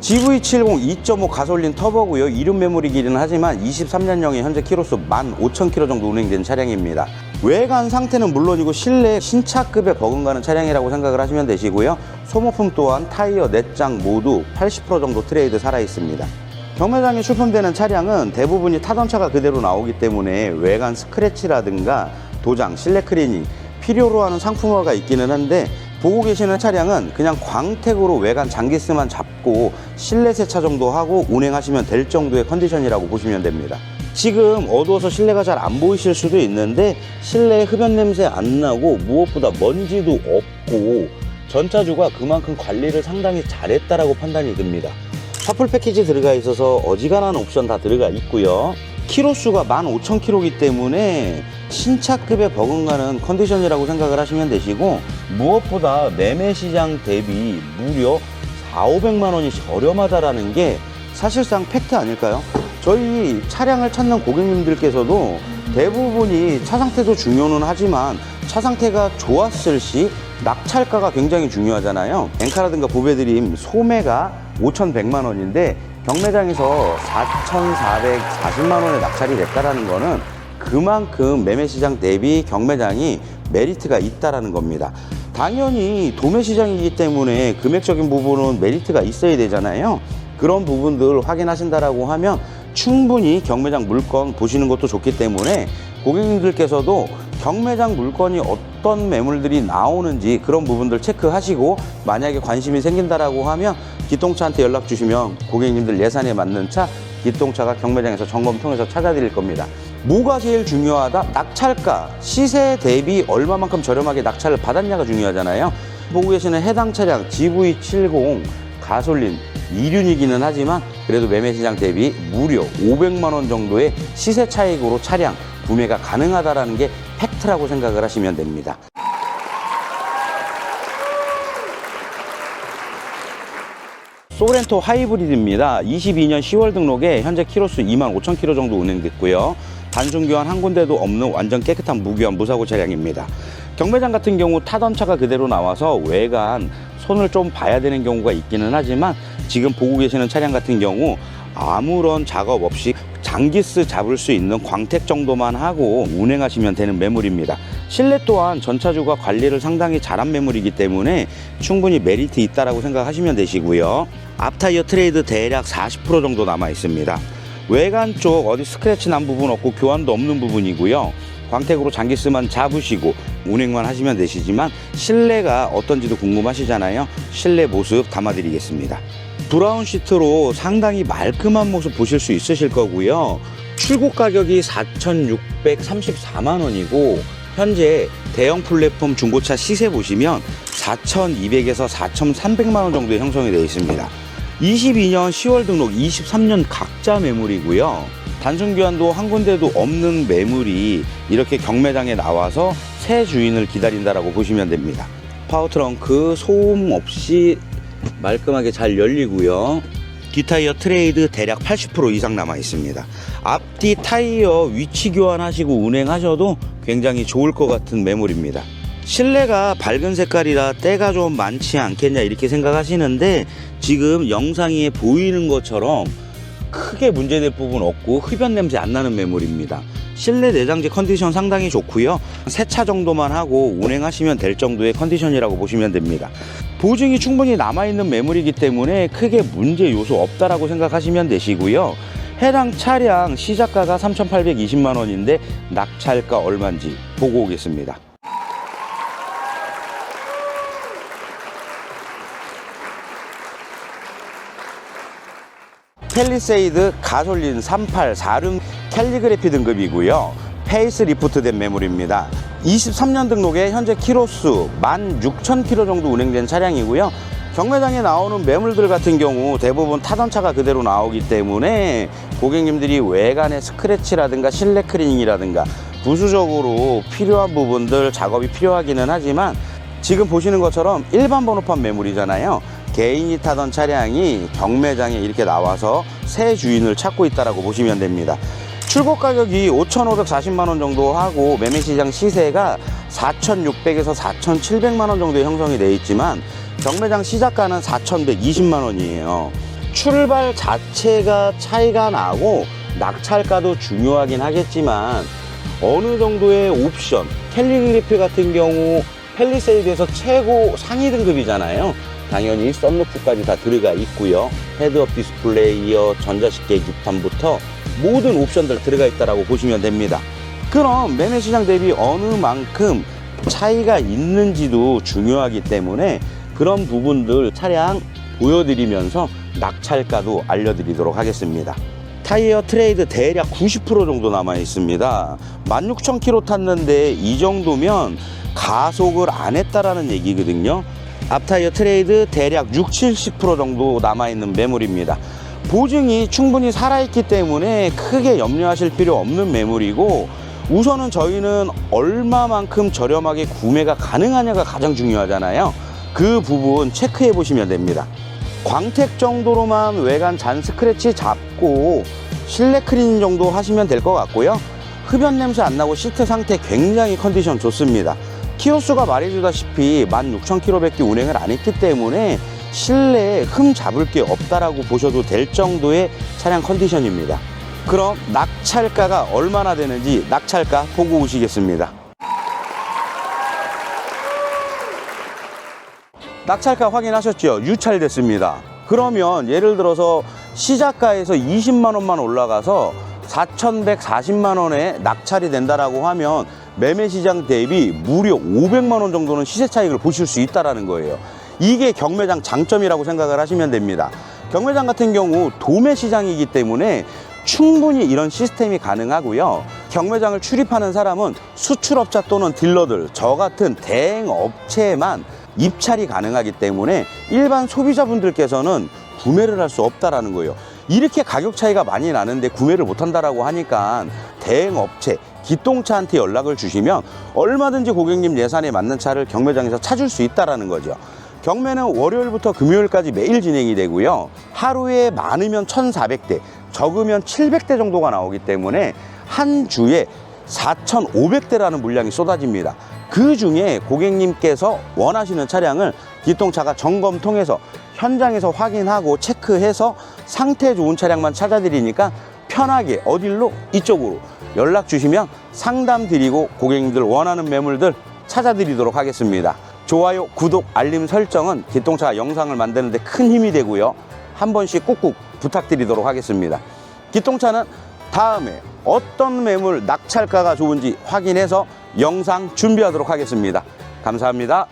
GV70 2.5 가솔린 터보고요. 이륜 매물이기는 하지만 23년형의 현재 키로수 15,000km 정도 운행된 차량입니다. 외관 상태는 물론이고 실내 신차급에 버금가는 차량이라고 생각을 하시면 되시고요. 소모품 또한 타이어, 내장 모두 80% 정도 트레이드 살아있습니다. 경매장에 출품되는 차량은 대부분이 타던 차가 그대로 나오기 때문에 외관 스크래치라든가 도장, 실내 클리닝 필요로 하는 상품화가 있기는 한데, 보고 계시는 차량은 그냥 광택으로 외관 장기스만 잡고 실내 세차 정도 하고 운행하시면 될 정도의 컨디션이라고 보시면 됩니다. 지금 어두워서 실내가 잘 안 보이실 수도 있는데 실내에 흡연 냄새 안 나고 무엇보다 먼지도 없고 전차주가 그만큼 관리를 상당히 잘했다라고 판단이 듭니다. 샤플 패키지 들어가 있어서 어지간한 옵션 다 들어가 있고요. 키로수가 15,000km이기 때문에 신차급에 버금가는 컨디션이라고 생각을 하시면 되시고, 무엇보다 매매 시장 대비 무려 400~500만 원이 저렴하다라는 게 사실상 팩트 아닐까요? 저희 차량을 찾는 고객님들께서도 대부분이 차 상태도 중요는 하지만 차 상태가 좋았을 시 낙찰가가 굉장히 중요하잖아요. 엔카라든가 보배드림 소매가 5,100만 원인데 경매장에서 4,440만 원에 낙찰이 됐다라는 거는 그만큼 매매시장 대비 경매장이 메리트가 있다라는 겁니다. 당연히 도매시장이기 때문에 금액적인 부분은 메리트가 있어야 되잖아요. 그런 부분들 확인하신다라고 하면 충분히 경매장 물건 보시는 것도 좋기 때문에 고객님들께서도 경매장 물건이 어떤 매물들이 나오는지 그런 부분들 체크하시고, 만약에 관심이 생긴다라고 하면 기통차한테 연락 주시면 고객님들 예산에 맞는 차 기통차가 경매장에서 점검 통해서 찾아드릴 겁니다. 뭐가 제일 중요하다? 낙찰가, 시세 대비 얼마만큼 저렴하게 낙찰을 받았냐가 중요하잖아요. 보고 계시는 해당 차량 GV70 가솔린 2륜이기는 하지만 그래도 매매시장 대비 무려 500만 원 정도의 시세 차익으로 차량 구매가 가능하다는 게 팩트라고 생각을 하시면 됩니다. 소렌토 하이브리드입니다. 22년 10월 등록에 현재 키로수 25,000km 정도 운행됐고요. 단순 교환 한 군데도 없는 완전 깨끗한 무교환 무사고 차량입니다. 경매장 같은 경우 타던 차가 그대로 나와서 외관 손을 좀 봐야 되는 경우가 있기는 하지만 지금 보고 계시는 차량 같은 경우 아무런 작업 없이 장기스 잡을 수 있는 광택 정도만 하고 운행하시면 되는 매물입니다. 실내 또한 전차주가 관리를 상당히 잘한 매물이기 때문에 충분히 메리트 있다라고 생각하시면 되시고요. 앞타이어 트레이드 대략 40% 정도 남아 있습니다. 외관 쪽 어디 스크래치 난 부분 없고 교환도 없는 부분이고요. 광택으로 장기스만 잡으시고 운행만 하시면 되시지만 실내가 어떤지도 궁금하시잖아요. 실내 모습 담아드리겠습니다. 브라운 시트로 상당히 말끔한 모습 보실 수 있으실 거고요. 출고 가격이 4,634만 원이고 현재 대형 플랫폼 중고차 시세 보시면 4,200에서 4,300만 원 정도에 형성이 되어 있습니다. 22년 10월 등록 23년 각자 매물이고요. 단순 교환도 한 군데도 없는 매물이 이렇게 경매장에 나와서 새 주인을 기다린다라고 보시면 됩니다. 파워 트렁크 소음 없이 말끔하게 잘 열리고요. 뒷타이어 트레이드 대략 80% 이상 남아 있습니다. 앞뒤 타이어 위치 교환하시고 운행하셔도 굉장히 좋을 것 같은 매물입니다. 실내가 밝은 색깔이라 때가 좀 많지 않겠냐 이렇게 생각하시는데 지금 영상에 보이는 것처럼 크게 문제될 부분 없고 흡연 냄새 안 나는 매물입니다. 실내 내장재 컨디션 상당히 좋고요. 세차 정도만 하고 운행하시면 될 정도의 컨디션이라고 보시면 됩니다. 보증이 충분히 남아있는 매물이기 때문에 크게 문제 요소 없다라고 생각하시면 되시고요. 해당 차량 시작가가 3,820만 원인데 낙찰가 얼마인지 보고 오겠습니다. 팰리세이드 가솔린 38 4륜 캘리그래피 등급이고요. 페이스 리프트 된 매물입니다. 23년 등록에 현재 키로수 16,000km 정도 운행된 차량이고요. 경매장에 나오는 매물들 같은 경우 대부분 타던 차가 그대로 나오기 때문에 고객님들이 외관의 스크래치라든가 실내 클리닝이라든가 부수적으로 필요한 부분들 작업이 필요하기는 하지만 지금 보시는 것처럼 일반 번호판 매물이잖아요. 개인이 타던 차량이 경매장에 이렇게 나와서 새 주인을 찾고 있다라고 보시면 됩니다. 출고 가격이 5,540만 원 정도 하고 매매시장 시세가 4,600에서 4,700만 원 정도에 형성이 되어 있지만 경매장 시작가는 4,120만 원이에요. 출발 자체가 차이가 나고 낙찰가도 중요하긴 하겠지만 어느 정도의 옵션, 캘리그래피 같은 경우 팰리세이드에서 최고 상위 등급이잖아요. 당연히 썬루프까지 다 들어가 있고요. 헤드업 디스플레이어, 전자식 계기판부터 모든 옵션들 들어가 있다고 보시면 됩니다. 그럼 매매 시장 대비 어느 만큼 차이가 있는지도 중요하기 때문에 그런 부분들 차량 보여드리면서 낙찰가도 알려드리도록 하겠습니다. 타이어 트레이드 대략 90% 정도 남아 있습니다. 16,000km 탔는데 이 정도면 가속을 안 했다라는 얘기거든요. 앞타이어 트레이드 대략 60-70% 정도 남아있는 매물입니다. 보증이 충분히 살아있기 때문에 크게 염려하실 필요 없는 매물이고, 우선은 저희는 얼마만큼 저렴하게 구매가 가능하냐가 가장 중요하잖아요. 그 부분 체크해 보시면 됩니다. 광택 정도로만 외관 잔 스크래치 잡고 실내 클리닝 정도 하시면 될 것 같고요. 흡연 냄새 안 나고 시트 상태 굉장히 컨디션 좋습니다. 키로수가 말해주다시피 16,000km밖에 운행을 안 했기 때문에 실내에 흠 잡을 게 없다라고 보셔도 될 정도의 차량 컨디션입니다. 그럼 낙찰가가 얼마나 되는지 낙찰가 보고 오시겠습니다. 낙찰가 확인하셨죠? 유찰됐습니다. 그러면 예를 들어서 시작가에서 20만 원만 올라가서 4,140만 원에 낙찰이 된다라고 하면 매매 시장 대비 무려 500만 원 정도는 시세 차익을 보실 수 있다라는 거예요. 이게 경매장 장점이라고 생각을 하시면 됩니다. 경매장 같은 경우 도매 시장이기 때문에 충분히 이런 시스템이 가능하고요. 경매장을 출입하는 사람은 수출업자 또는 딜러들, 저 같은 대행업체만 입찰이 가능하기 때문에 일반 소비자분들께서는 구매를 할 수 없다라는 거예요. 이렇게 가격 차이가 많이 나는데 구매를 못한다라고 하니까 대행업체, 기똥차한테 연락을 주시면 얼마든지 고객님 예산에 맞는 차를 경매장에서 찾을 수 있다라는 거죠. 경매는 월요일부터 금요일까지 매일 진행이 되고요. 하루에 많으면 1,400대, 적으면 700대 정도가 나오기 때문에 한 주에 4,500대라는 물량이 쏟아집니다. 그 중에 고객님께서 원하시는 차량을 기통차가 점검 통해서 현장에서 확인하고 체크해서 상태 좋은 차량만 찾아드리니까 편하게 어딜로? 이쪽으로 연락 주시면 상담 드리고 고객님들 원하는 매물들 찾아드리도록 하겠습니다. 좋아요, 구독, 알림 설정은 기통차 영상을 만드는 데 큰 힘이 되고요. 한 번씩 꾹꾹 부탁드리도록 하겠습니다. 기통차는 다음에 어떤 매물 낙찰가가 좋은지 확인해서 영상 준비하도록 하겠습니다. 감사합니다.